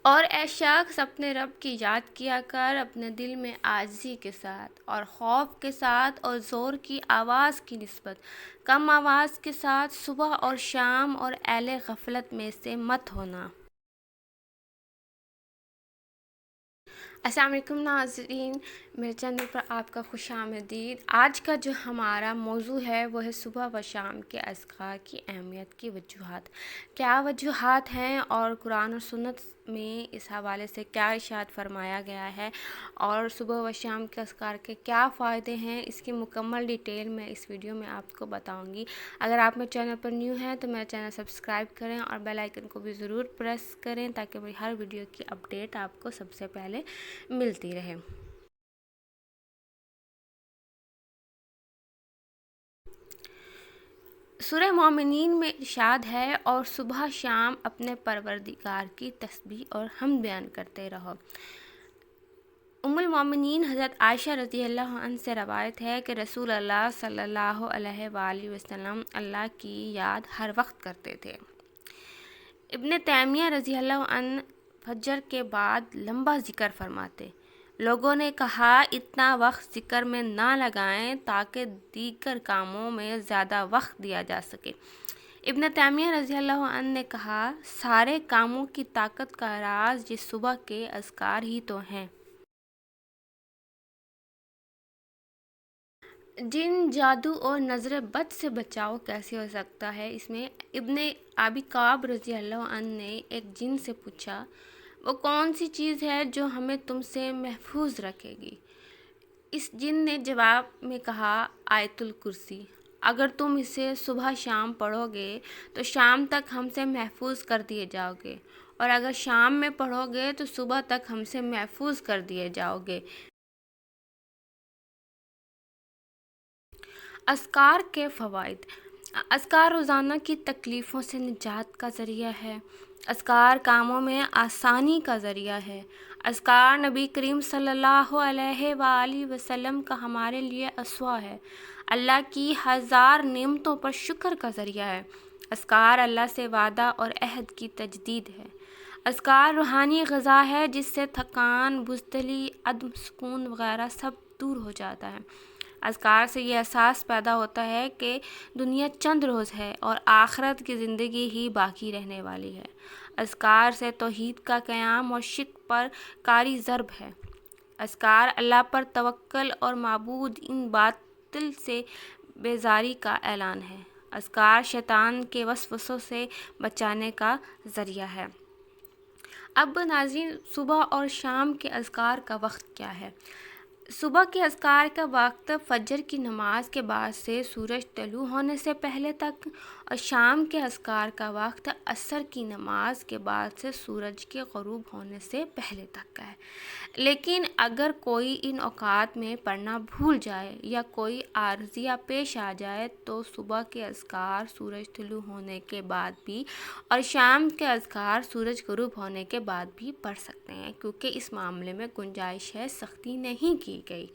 اور اے شخص اپنے رب کی یاد کیا کر اپنے دل میں عاجزی کے ساتھ اور خوف کے ساتھ اور زور کی آواز کی نسبت کم آواز کے ساتھ صبح اور شام اور اہل غفلت میں سے مت ہونا۔ السلام علیکم ناظرین، میرے چینل پر آپ کا خوش آمدید۔ آج کا جو ہمارا موضوع ہے وہ ہے صبح و شام کے اذکار کی اہمیت کی وجوہات۔ کیا وجوہات ہیں اور قرآن و سنت میں اس حوالے سے کیا ارشاد فرمایا گیا ہے اور صبح و شام کے اذکار کے کیا فائدے ہیں، اس کی مکمل ڈیٹیل میں اس ویڈیو میں آپ کو بتاؤں گی۔ اگر آپ میرے چینل پر نیو ہیں تو میرا چینل سبسکرائب کریں اور بیل آئیکن کو بھی ضرور پریس کریں تاکہ میری ہر ویڈیو کی اپڈیٹ آپ کو سب سے پہلے ملتی رہے۔ سورہ مومنین میں ارشاد ہے اور صبح شام اپنے پروردگار کی تسبیح اور حمد بیان کرتے رہو۔ ام المومنین حضرت عائشہ رضی اللہ عنہ سے روایت ہے کہ رسول اللہ صلی اللہ علیہ وآلہ وسلم اللہ کی یاد ہر وقت کرتے تھے۔ ابن تیمیہ رضی اللہ عنہ فجر کے بعد لمبا ذکر فرماتے۔ لوگوں نے کہا اتنا وقت ذکر میں نہ لگائیں تاکہ دیگر کاموں میں زیادہ وقت دیا جا سکے۔ ابن تیمیہ رضی اللہ عنہ نے کہا سارے کاموں کی طاقت کا راز یہ صبح کے اذکار ہی تو ہیں۔ جن، جادو اور نظر بد سے بچاؤ کیسے ہو سکتا ہے، اس میں ابن ابی کعب رضی اللہ عنہ نے ایک جن سے پوچھا وہ کون سی چیز ہے جو ہمیں تم سے محفوظ رکھے گی؟ اس جن نے جواب میں کہا آیت الکرسی، اگر تم اسے صبح شام پڑھو گے تو شام تک ہم سے محفوظ کر دیے جاؤ گے، اور اگر شام میں پڑھو گے تو صبح تک ہم سے محفوظ کر دیے جاؤ گے۔ اذکار کے فوائد۔ اذکار روزانہ کی تکلیفوں سے نجات کا ذریعہ ہے۔ اذکار کاموں میں آسانی کا ذریعہ ہے۔ اذکار نبی کریم صلی اللہ علیہ وآلہ وسلم کا ہمارے لیے اسوہ ہے۔ اللہ کی ہزار نعمتوں پر شکر کا ذریعہ ہے۔ اذکار اللہ سے وعدہ اور عہد کی تجدید ہے۔ اذکار روحانی غذا ہے جس سے تھکان، بزدلی، عدم سکون وغیرہ سب دور ہو جاتا ہے۔ اذکار سے یہ احساس پیدا ہوتا ہے کہ دنیا چند روز ہے اور آخرت کی زندگی ہی باقی رہنے والی ہے۔ اذکار سے توحید کا قیام اور شرک پر کاری ضرب ہے۔ اذکار اللہ پر توکل اور معبود ان باطل سے بیزاری کا اعلان ہے۔ اذکار شیطان کے وسوسوں سے بچانے کا ذریعہ ہے۔ اب ناظرین، صبح اور شام کے اذکار کا وقت کیا ہے؟ صبح کے اذکار کا وقت فجر کی نماز کے بعد سے سورج طلوع ہونے سے پہلے تک، اور شام کے اذکار کا وقت عصر کی نماز کے بعد سے سورج کے غروب ہونے سے پہلے تک کا ہے۔ لیکن اگر کوئی ان اوقات میں پڑھنا بھول جائے یا کوئی عارضیہ پیش آ جائے تو صبح کے اذکار سورج طلوع ہونے کے بعد بھی اور شام کے اذکار سورج غروب ہونے کے بعد بھی پڑھ سکتے ہیں، کیونکہ اس معاملے میں گنجائش ہے، سختی نہیں کی گئی۔